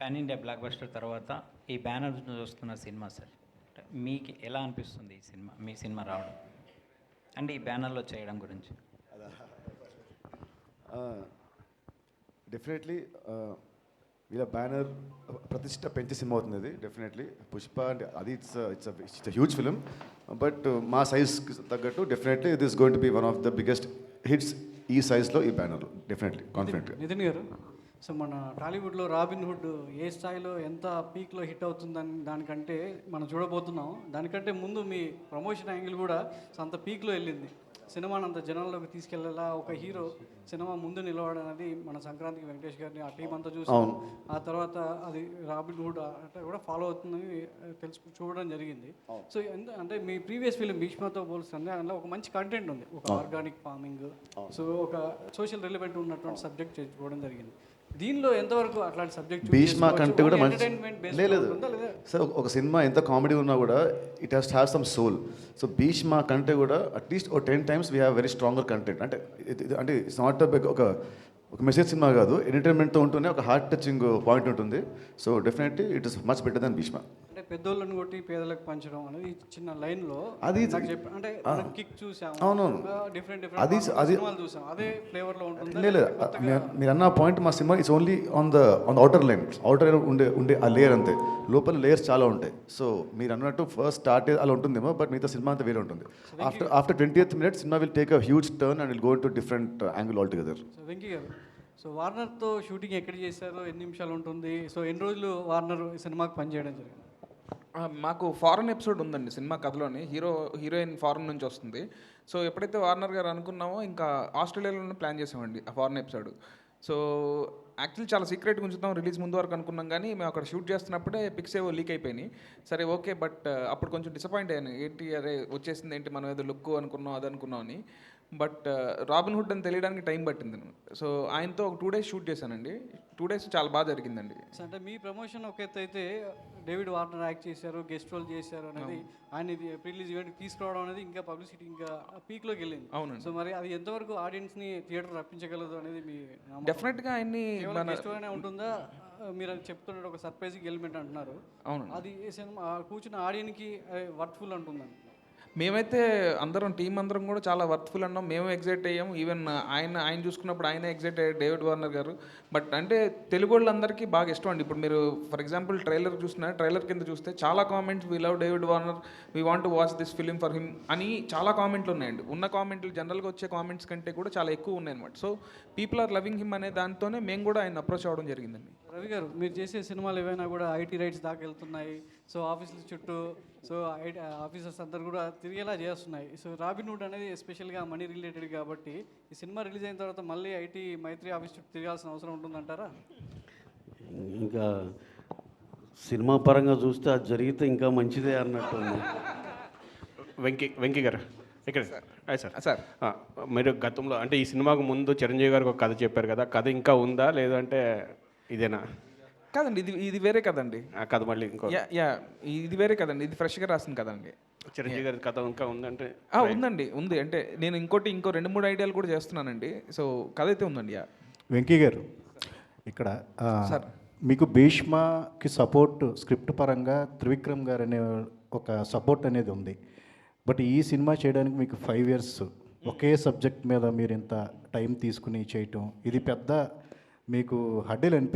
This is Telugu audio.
పాన్ ఇండియా బ్లాక్ బస్టర్ తర్వాత ఈ బ్యానర్ చూస్తున్న సినిమా సార్, అంటే మీకు ఎలా అనిపిస్తుంది ఈ సినిమా, మీ సినిమా రావడం అంటే ఈ బ్యానర్లో చేయడం గురించి? డెఫినెట్లీ వీళ్ళ బ్యానర్ ప్రతిష్ట పెంచే సినిమా అవుతుంది అది. డెఫినెట్లీ పుష్ప అంటే అది ఇట్స్ హ్యూజ్ ఫిలిం, బట్ మా సైజ్కి తగ్గట్టు definitely it is going to be one of the biggest hits ఈ సైజ్లో, ఈ బ్యానర్లో. డెఫినెట్లీ కాన్ఫిడెంట్గా. నితిన్ గారు, సో మన టాలీవుడ్లో రాబిన్ హుడ్ ఏ స్థాయిలో ఎంత పీక్లో హిట్ అవుతుందని దానికంటే మనం చూడబోతున్నాం. దానికంటే ముందు మీ ప్రమోషన్ యాంగిల్ కూడా అంత పీక్లో వెళ్ళింది. సినిమాని అంత జనాల్లోకి తీసుకెళ్లేలా ఒక హీరో సినిమా ముందు నిలవడం అనేది మన సంక్రాంతికి వెంకటేష్ గారిని ఆ టీం అంతా చూసాం. ఆ తర్వాత అది రాబిన్ హుడ్ అంటే కూడా ఫాలో అవుతుందని చూడడం జరిగింది. సో అంటే మీ ప్రీవియస్ ఫిలిం భీష్మతో పోలిస్తే అందులో ఒక మంచి కంటెంట్ ఉంది, ఒక ఆర్గానిక్ ఫార్మింగ్, సో ఒక సోషల్ రిలవెంట్ ఉన్నటువంటి సబ్జెక్ట్ చూడడం జరిగింది. దీనిలో ఎంతవరకు అట్లాంటి సబ్జెక్ట్ భీష్మ కంటే కూడా మంచి లేదు సార్. ఒక సినిమా ఎంత కామెడీ ఉన్నా కూడా it has have some soul. So Bheeshma కంటే కూడా అట్లీస్ట్ ఒక 10 times we have very stronger content. అంటే ఇట్స్ నాట్ ఒక మెసేజ్ సినిమా కాదు, ఎంటర్టైన్మెంట్తో ఉంటూనే ఒక హార్ట్ టచింగ్ పాయింట్ ఉంటుంది. So definitely it is much better than Bheeshma. అంటే పెద్దోళ్ళని కొట్టి పేదలకు పంచడం అనేది చిన్న లైన్లో అది అంటే కిక్ చూసాం. అవునవును, డిఫరెంట్ అది చూసాం, అదే ఫ్లేవర్లో ఉంటుంది. లేదు మీరు అన్న పాయింట్, మా cinema it's only on the outer line. Outer ఉండే ఆ లేయర్ అంతే, లోపల లేయర్స్ చాలా ఉంటాయి. సో మీరు అన్నట్టు ఫస్ట్ స్టార్ట్ అలా ఉంటుందేమో, బట్ మిగతా సినిమా అంతా వేరే ఉంటుంది. After 20th minute cinema will take a huge turn and will go to different angle all together. So Venky గారు, సో వార్నర్తో షూటింగ్ ఎక్కడ చేశారో, ఎన్ని నిమిషాలు ఉంటుంది, సో ఎన్ని రోజులు వార్నర్ సినిమాకి పనిచేయడం జరిగింది? మాకు ఫారెన్ ఎపిసోడ్ ఉందండి సినిమా కథలోని. హీరోయిన్ ఫారెన్ నుంచి వస్తుంది. సో ఎప్పుడైతే వార్నర్ గారు అనుకున్నామో ఇంకా ఆస్ట్రేలియాలోనే ప్లాన్ చేసామండి ఆ ఫారెన్ ఎపిసోడ్. సో యాక్చువల్లీ చాలా సీక్రెట్గా ఉంచుతాం రిలీజ్ ముందు వరకు అనుకున్నాం, కానీ మేము అక్కడ షూట్ చేస్తున్నప్పుడే పిక్స్ ఏవో లీక్ అయిపోయినాయి. సరే ఓకే, బట్ అప్పుడు కొంచెం డిసప్పాయింట్ అయ్యాను. ఏంటి అరే వచ్చేసింది ఏంటి, మనం ఏదో లుక్ అనుకున్నాం అది అనుకున్నాం అని. బట్ రాబిన్ హుడ్ అని తెలియడానికి టైం పట్టింది. సో ఆయనతో ఒక 2 days షూట్ చేశానండి. 2 days చాలా బాగా జరిగిందండి. అంటే మీ ప్రమోషన్ ఒక ఎత్తు అయితే, డేవిడ్ వార్నర్ యాక్ట్ చేశారు, గెస్ట్ రోల్ చేశారు అనేది, ఆయన ప్రీలీజ్ ఈవెంట్కి తీసుకురావడం అనేది ఇంకా పబ్లిసిటీ ఇంకా పీక్లోకి వెళ్ళింది. అవునండి. సో మరి అది ఎంతవరకు ఆడియన్స్ని థియేటర్ రప్పించగలదు అనేది మీ డెఫినెట్గా ఆయన్ని గెస్ట్ రోల్నే ఉంటుందా? మీరు అది చెప్తున్నట్టు ఒక సర్ప్రైజింగ్ ఎలిమెంట్ అంటున్నారు. అవును, అది సినిమా కూర్చున్న ఆడియన్కి వర్త్ఫుల్ అంటుందండి. మేమైతే అందరం టీం అందరం కూడా చాలా వర్త్ఫుల్ అన్నాం. మేము ఎగ్జైట్ అయ్యాము. ఈవెన్ ఆయన చూసుకున్నప్పుడు ఆయన ఎగ్జైట్ అయ్యారు, డేవిడ్ వార్నర్ గారు. బట్ అంటే తెలుగు వాళ్ళందరికీ బాగా ఇష్టం అండి. ఇప్పుడు మీరు ఫర్ ఎగ్జాంపుల్ ట్రైలర్ చూసిన, ట్రైలర్ కింద చూస్తే చాలా comments, we love David Warner, we want to watch this film for him అని చాలా కామెంట్లు ఉన్నాయండి. ఉన్న కామెంట్లు జనరల్గా వచ్చే కామెంట్స్ కంటే కూడా చాలా ఎక్కువ ఉన్నాయన్నమాట. So people are loving him అనే దాంతోనే మేము కూడా ఆయన అప్రోచ్ అవ్వడం జరిగిందండి. రవి గారు, మీరు చేసే సినిమాలు ఏవైనా కూడా ఐటీ రైట్స్ దాకా వెళ్తున్నాయి. సో ఆఫీసుల చుట్టూ సో ఆఫీసర్స్ అందరు కూడా తిరిగేలా చేస్తున్నాయి. సో రాబిన్ హుడ్ అనేది ఎస్పెషల్గా మనీ రిలేటెడ్ కాబట్టి ఈ సినిమా రిలీజ్ అయిన తర్వాత మళ్ళీ ఐటీ మైత్రి ఆఫీస్ చుట్టూ తిరగాల్సిన అవసరం ఉంటుందంటారా? ఇంకా సినిమా పరంగా చూస్తే అది జరిగితే ఇంకా మంచిదే అన్నట్టు ఉంది. వెంకీ గారు ఇక్కడ సార్ మీరు గతంలో అంటే ఈ సినిమాకు ముందు చిరంజీవి గారికి ఒక కథ చెప్పారు కదా, కథ ఇంకా ఉందా లేదంటే ఇదేనా? కాదండి, ఇది వేరే కదండి. కథ మళ్ళీ ఇంకో ఇది వేరే కదండి, ఇది ఫ్రెష్గా రాసింది కదండి. చిరంజీవి గారి కథ ఇంకా ఉందంటే? ఉందండి, ఉంది. అంటే నేను ఇంకో 2-3 ఐడియాలు కూడా చేస్తున్నానండి. సో కథ అయితే ఉందండి. వెంకీ గారు, ఇక్కడ సార్ మీకు భీష్మకి సపోర్ట్ స్క్రిప్ట్ పరంగా త్రివిక్రమ్ గారు అనే ఒక సపోర్ట్ అనేది ఉంది. బట్ ఈ సినిమా చేయడానికి మీకు 5 years ఒకే సబ్జెక్ట్ మీద మీరు ఇంత టైం తీసుకుని చేయటం, ఇది పెద్ద మీకు హడ్డీలు అనిపించింది.